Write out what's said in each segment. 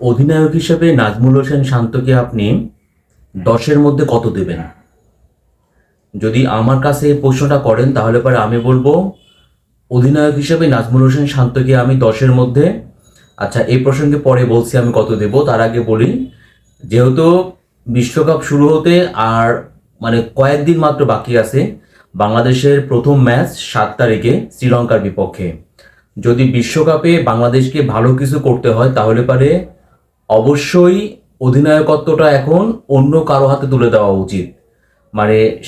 অধিনায়ক হিসেবে নাজমুল হোসেন শান্তকে আপনি 10-এর মধ্যে কত দেবেন? যদি আমার কাছে এই প্রশ্নটা করেন তাহলে পরে আমি বলবো অধিনায়ক হিসেবে নাজমুল হোসেন শান্তকে আমি 10-এর মধ্যে। আচ্ছা, এই প্রসঙ্গে পরে বলছি আমি কত দেব। তার আগে বলি, যেহেতু বিশ্বকাপ শুরু হতে আর কয়েকদিন মাত্র বাকি আছে, বাংলাদেশের প্রথম ম্যাচ 7 তারিখে শ্রীলঙ্কার বিপক্ষে। যদি বিশ্বকাপে বাংলাদেশকে ভালো কিছু করতে হয় তাহলে পারে অবশ্যই অধিনায়কত্বটা এখন অন্য কারো হাতে তুলে দেওয়া উচিত।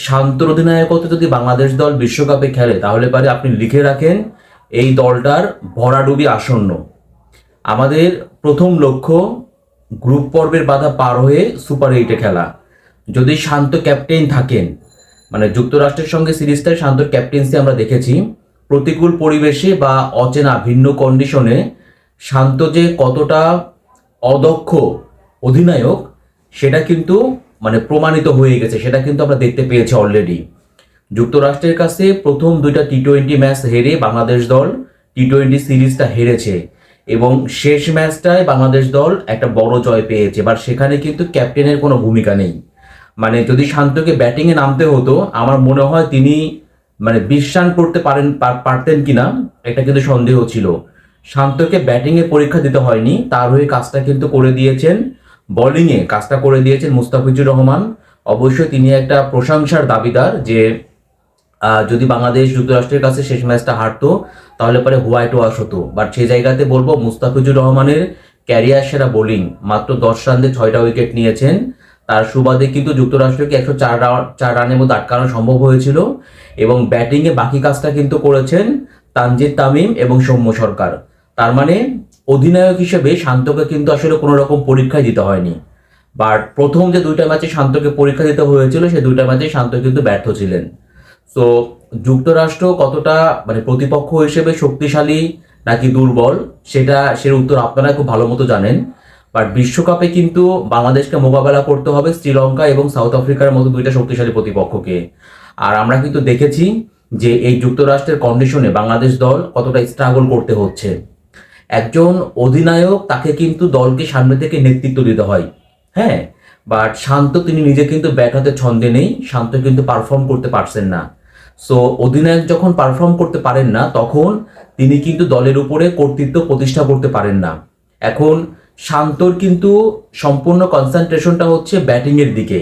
শান্তর অধিনায়কত্বে যদি বাংলাদেশ দল বিশ্বকাপে খেলে তাহলে পারে আপনি লিখে রাখেন এই দলটার ভরাডুবি আসন্ন। আমাদের প্রথম লক্ষ্য গ্রুপ পর্বের বাধা পার হয়ে সুপার 8-এ খেলা। যদি শান্ত ক্যাপ্টেন থাকেন, যুক্তরাষ্ট্রের সঙ্গে সিরিজটায় শান্তর ক্যাপ্টেন্সি আমরা দেখেছি, প্রতিকূল পরিবেশে বা অচেনা ভিন্ন কন্ডিশনে শান্ত যে কতটা অদক্ষ অধিনায়ক সেটা কিন্তু প্রমাণিত হয়ে গেছে, সেটা কিন্তু আমরা দেখতে পেয়েছি অলরেডি। যুক্তরাষ্ট্রের কাছে প্রথম 2টা টি-20 ম্যাচ হেরে বাংলাদেশ দল টি-20 সিরিজটা হেরেছে এবং শেষ ম্যাচটায় বাংলাদেশ দল একটা বড় জয় পেয়েছে। এবার সেখানে কিন্তু ক্যাপ্টেনের কোনো ভূমিকা নেই। যদি শান্তকে ব্যাটিংয়ে নামতে হতো, আমার মনে হয় তিনি 20 রান করতে পারতেন কিনা এটা কিন্তু সন্দেহ ছিল। শান্তকে ব্যাটিংয়ে পরীক্ষা দিতে হয়নি, তার হয়ে কাজটা কিন্তু করে দিয়েছেন, বোলিংয়ে কাজটা করে দিয়েছেন মুস্তাফিজুর রহমান। অবশ্যই তিনি একটা প্রশংসার দাবিদার যে যদি বাংলাদেশ যুক্তরাষ্ট্রের কাছে শেষ ম্যাচটা হারতো তাহলে পরে হোয়াইট ওয়াশ হতো। বাট সেই জায়গাতে বলবো মুস্তাফিজুর রহমানের ক্যারিয়ার সেরা বোলিং, মাত্র 10 রান দিয়ে 6টা উইকেট নিয়েছেন। তার সুবাদে কিন্তু যুক্তরাষ্ট্রকে 104 রানের মধ্যে আটকানো সম্ভব হয়েছিল এবং ব্যাটিংয়ে বাকি কাজটা কিন্তু করেছেন তানজিদ তামিম এবং সৌম্য সরকার। তার অধিনায়ক হিসেবে শান্তকে কিন্তু আসলে কোনো রকম পরীক্ষায় দিতে হয়নি। বাট প্রথম যে 2টা ম্যাচে শান্তকে পরীক্ষা দিতে হয়েছিল সেই 2টা ম্যাচে শান্ত কিন্তু ব্যর্থ ছিলেন। তো যুক্তরাষ্ট্র কতটা প্রতিপক্ষ হিসেবে শক্তিশালী নাকি দুর্বল সেটার উত্তর আপনারা খুব ভালো মতো জানেন। বাট বিশ্বকাপে কিন্তু বাংলাদেশকে মোকাবেলা করতে হবে শ্রীলঙ্কা এবং সাউথ আফ্রিকার মতো 2টা শক্তিশালী প্রতিপক্ষকে। আর আমরা কিন্তু দেখেছি যে এই যুক্তরাষ্ট্রের কন্ডিশনে বাংলাদেশ দল কতটা স্ট্রাগল করতে হচ্ছে। একজন অধিনায়ক, তাকে কিন্তু দলকে সামনে থেকে নেতৃত্ব দিতে হয়, হ্যাঁ। বাট শান্ত তিনি নিজে কিন্তু ব্যাট হাতে ছন্দে নেই, শান্ত কিন্তু পারফর্ম করতে পারছেন না। সো অধিনায়ক যখন পারফর্ম করতে পারেন না তখন তিনি কিন্তু দলের উপরে কর্তৃত্ব প্রতিষ্ঠা করতে পারেন না। এখন শান্তর কিন্তু সম্পূর্ণ কনসেন্ট্রেশনটা হচ্ছে ব্যাটিংয়ের দিকে।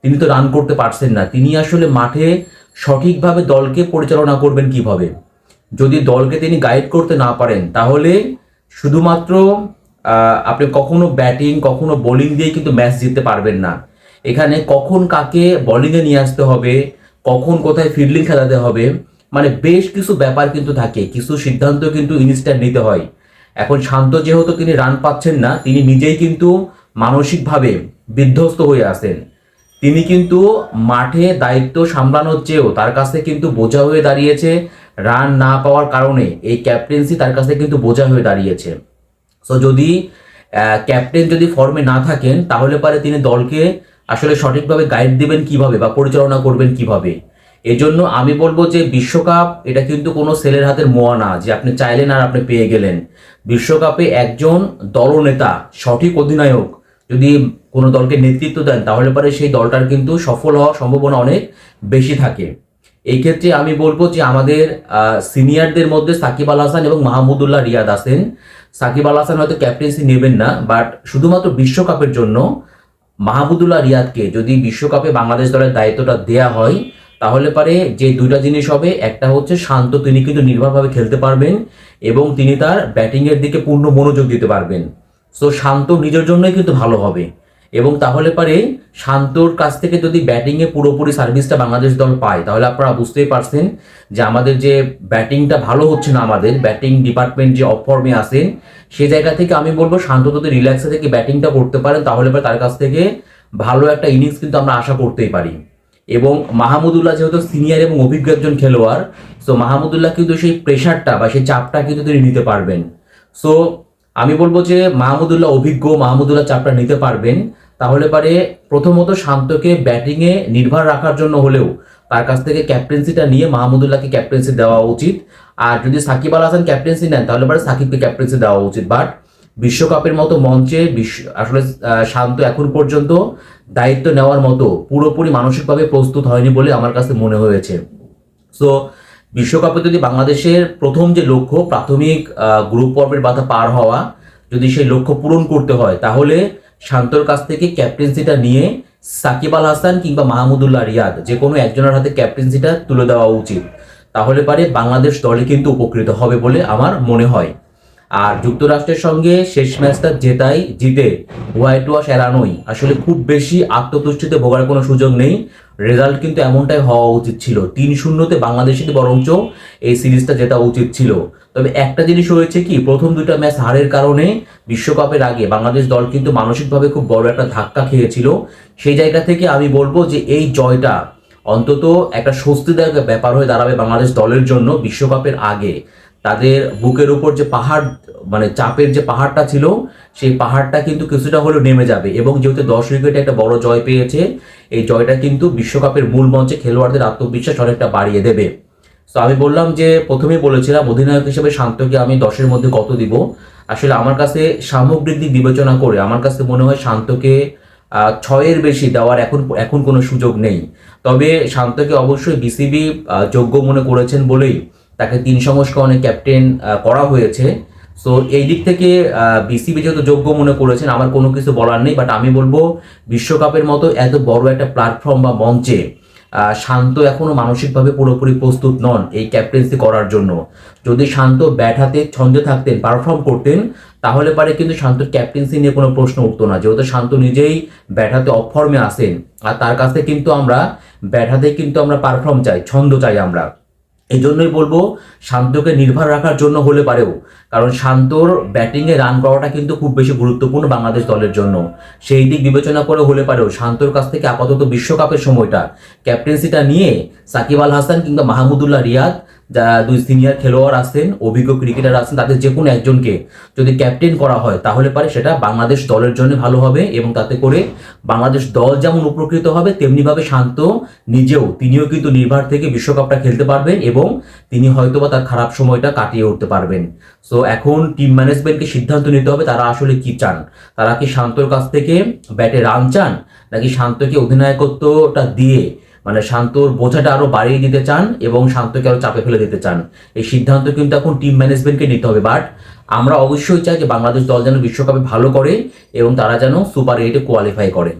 তিনি তো রান করতে পারছেন না, তিনি আসলে মাঠে সঠিকভাবে দলকে পরিচালনা করবেন কিভাবে? যদি দলকে তিনি গাইড করতে না পারেন তাহলে শুধুমাত্র আপনি কখনো ব্যাটিং কখনো বোলিং দিয়ে কিন্তু ম্যাচ জিততে পারবেন না। এখানে কখন কাকে বোলিংয়ে নিয়ে আসতে হবে, কখন কোথায় ফিল্ডিং খেলাতে হবে, বেশ কিছু ব্যাপার কিন্তু থাকে, কিছু সিদ্ধান্ত কিন্তু ইনস্ট্যান্ট নিতে হয়। এখন শান্ত যেহেতু তিনি রান পাচ্ছেন না, তিনি নিজেই কিন্তু মানসিকভাবে বিধ্বস্ত হয়ে আছেন। তিনি কিন্তু মাঠে দায়িত্ব সামলানোর চেয়েও তার কাছে কিন্তু বোঝা হয়ে দাঁড়িয়েছে রান না পাওয়ার কারণে এই ক্যাপ্টেন্সি তার কাছে কিন্তু বোঝা হয়ে দাঁড়িয়েছে। সো যদি ক্যাপ্টেন যদি ফর্মে না থাকেন তাহলে পারে তিনি দলকে আসলে সঠিকভাবে গাইড দিবেন কিভাবে বা পরিচালনা করবেন কিভাবে? এজন্য আমি বলবো যে বিশ্বকাপ এটা কিন্তু কোনো ছেলের হাতের মোয়া না যে আপনি চাইলেন আর আপনি পেয়ে গেলেন। বিশ্বকাপে একজন দলনেতা, সঠিক অধিনায়ক যদি কোনো দলকে নেতৃত্ব দেন তাহলে পরে সেই দলটার কিন্তু সফল হওয়ার সম্ভাবনা অনেক বেশি থাকে। এই ক্ষেত্রে আমি বলবো যে আমাদের সিনিয়রদের মধ্যে সাকিব আল হাসান এবং মাহমুদুল্লাহ রিয়াদ আছেন। সাকিব আল হাসান হয়তো ক্যাপ্টেন্সি নেবেন না, বাট শুধুমাত্র বিশ্বকাপের জন্য মাহমুদুল্লাহ রিয়াদকে যদি বিশ্বকাপে বাংলাদেশ দলের দায়িত্বটা দেয়া হয় তাহলে পারে যে 2টা জিনিস হবে, একটা হচ্ছে শান্ত তিনি কিন্তু নির্ভরভাবে খেলতে পারবেন এবং তিনি তার ব্যাটিংয়ের দিকে পূর্ণ মনোযোগ দিতে পারবেন। সো শান্ত নিজের জন্যই কিন্তু ভালো হবে এবং তাহলে পারে শান্তর কাছ থেকে যদি ব্যাটিংয়ে পুরোপুরি সার্ভিসটা বাংলাদেশ দল পায় তাহলে আপনারা বুঝতেই পারছেন যে আমাদের যে ব্যাটিংটা ভালো হচ্ছে না, আমাদের ব্যাটিং ডিপার্টমেন্ট যে অফ ফর্মে আছেন, সেই জায়গা থেকে আমি বলবো শান্ত যদি রিল্যাক্সে থেকে ব্যাটিংটা করতে পারেন তাহলে পরে তার কাছ থেকে ভালো একটা ইনিংস কিন্তু আমরা আশা করতেই পারি। এবং মাহমুদুল্লাহ যেহেতু সিনিয়র এবং অভিজ্ঞ একজন খেলোয়াড়, সো মাহমুদুল্লাহ কিন্তু সেই প্রেশারটা বা সেই চাপটা কিন্তু তিনি নিতে পারবেন। সো আমি বলবো যে মাহমুদুল্লাহ অভিজ্ঞ, মাহমুদুল্লাহ চাপটা নিতে পারবেন। তাহলে পারে প্রথমত শান্তকে ব্যাটিংয়ে নির্ভর রাখার জন্য হলেও তার কাছ থেকে ক্যাপ্টেন্সিটা নিয়ে মাহমুদুল্লাহকে ক্যাপ্টেন্সি দেওয়া উচিত। আর যদি সাকিব আল হাসান ক্যাপ্টেন্সি নেন তাহলে পরে সাকিবকে ক্যাপ্টেন্সি দেওয়া উচিত। বাট বিশ্বকাপের মতো মঞ্চে আসলে শান্ত এখন পর্যন্ত দায়িত্ব নেওয়ার মতো পুরোপুরি মানসিকভাবে প্রস্তুত হয়নি বলে আমার কাছে মনে হয়েছে। সো বিশ্বকাপে যদি বাংলাদেশের প্রথম যে লক্ষ্য প্রাথমিক গ্রুপ পর্বের বাধা পার হওয়া, যদি সেই লক্ষ্য পূরণ করতে হয় তাহলে শান্তর কাছ থেকে ক্যাপ্টেন্সিটা নিয়ে সাকিব আল হাসান কিংবা মাহমুদুল্লাহ রিয়াদ যে কোনো একজনের হাতে ক্যাপ্টেন্সিটা তুলে দেওয়া উচিত। তাহলে পারে বাংলাদেশ দলে কিন্তু উপকৃত হবে বলে আমার মনে হয়। আর যুক্তরাষ্ট্রের সঙ্গে শেষ ম্যাচটা জিতে হোয়াইট ওয়াশ এড়ানোই আসলে খুব বেশি আত্মতুষ্টিতে ভোগার কোনো সুযোগ নেই। রেজাল্ট কিন্তু এমনটাই হওয়া উচিত ছিল, 3-0 বাংলাদেশের বরঞ্চ এই সিরিজটা জেতা উচিত ছিল। তবে একটা জিনিস হয়েছে কি, প্রথম দুইটা ম্যাচ হারের কারণে বিশ্বকাপের আগে বাংলাদেশ দল কিন্তু মানসিকভাবে খুব বড় একটা ধাক্কা খেয়েছিল। সেই জায়গা থেকে আমি বলবো যে এই জয়টা অন্তত একটা স্বস্তিদায়ক ব্যাপার হয়ে দাঁড়াবে বাংলাদেশ দলের জন্য। বিশ্বকাপের আগে তাদের বুকের উপর যে পাহাড়, মানে চাপের যে পাহাড়টা ছিল, সেই পাহাড়টা কিন্তু কিছুটা হলেও নেমে যাবে। এবং যেহেতু 10 উইকেটে একটা বড় জয় পেয়েছে, এই জয়টা কিন্তু বিশ্বকাপের মূল মঞ্চে খেলোয়াড়দের আত্মবিশ্বাস অনেকটা বাড়িয়ে দেবে। তো আমি বললাম যে প্রথমেই বলেছিলাম অধিনায়ক হিসেবে শান্তকে আমি 10-এর মধ্যে কত দিব। আসলে আমার কাছে সামগ্রিক দিক বিবেচনা করে আমার কাছে মনে হয় শান্তকে 6-এর বেশি দেওয়ার এখন কোনো সুযোগ নেই। তবে শান্তকে অবশ্যই বিসিবি যোগ্য মনে করেছেন বলেই তাকে 3 সংস্করণে ক্যাপ্টেন করা হয়েছে। সো এই দিক থেকে বিসিবি যেহেতু যোগ্য মনে করেছেন, আমার কোনো কিছু বলার নেই। বাট আমি বলবো বিশ্বকাপের মতো এত বড় একটা প্ল্যাটফর্ম বা মঞ্চে শান্ত এখনো মানসিকভাবে পুরোপুরি প্রস্তুত নন এই ক্যাপ্টেন্সি করার জন্য। যদি শান্ত ব্যাট হাতে ছন্দে থাকতেন, পারফর্ম করতেন, তাহলে পারে কিন্তু শান্তর ক্যাপ্টেন্সি নিয়ে কোনো প্রশ্ন উঠতো না। যেহেতু শান্ত নিজেই ব্যাট হাতে অফ ফর্মে আসেন, আর তার কাছে কিন্তু আমরা ব্যাট হাতে কিন্তু আমরা পারফর্ম চাই, ছন্দ চাই আমরা। এই জন্যই বলবো শান্তকে নির্ভর রাখার জন্য হলে পারেও, কারণ শান্তর ব্যাটিংয়ে রান করাটা কিন্তু খুব বেশি গুরুত্বপূর্ণ বাংলাদেশ দলের জন্য। সেই দিক বিবেচনা করে হলে পারেও শান্তর কাছ থেকে আপাতত বিশ্বকাপের সময়টা ক্যাপ্টেন্সিটা নিয়ে সাকিব আল হাসান কিংবা মাহমুদুল্লাহ রিয়াদ, যা 2 সিনিয়র খেলোয়াড় আছেন, অভিজ্ঞ ক্রিকেটার আছেন, তাদের যে কোনো একজনকে যদি ক্যাপ্টেন করা হয় তাহলে পারে সেটা বাংলাদেশ দলের জন্য ভালো হবে। এবং তাতে করে বাংলাদেশ দল যেমন উপকৃত হবে, তেমনিভাবে শান্ত তিনিও কিন্তু নির্ভার থেকে বিশ্বকাপটা খেলতে পারবেন এবং তিনি হয়তোবা তার খারাপ সময়টা কাটিয়ে উঠতে পারবেন। সো এখন টিম ম্যানেজমেন্টকে সিদ্ধান্ত নিতে হবে তারা আসলে কি চান। তারা কি শান্তর কাছ থেকে ব্যাটে রান চান, নাকি শান্তকে অধিনায়কত্বটা দিয়ে মানে শান্তর বোঝাটা আরো বাড়িয়ে দিতে চান এবং শান্তকে আরো চাপে ফেলে দিতে চান। এই সিদ্ধান্ত কিন্তু এখন টিম ম্যানেজমেন্টকে নিতে হবে। বাট আমরা অবশ্যই চাই যে বাংলাদেশ দল যেন বিশ্বকাপে ভালো করে এবং তারা যেন সুপার 8-এ কোয়ালিফাই করে।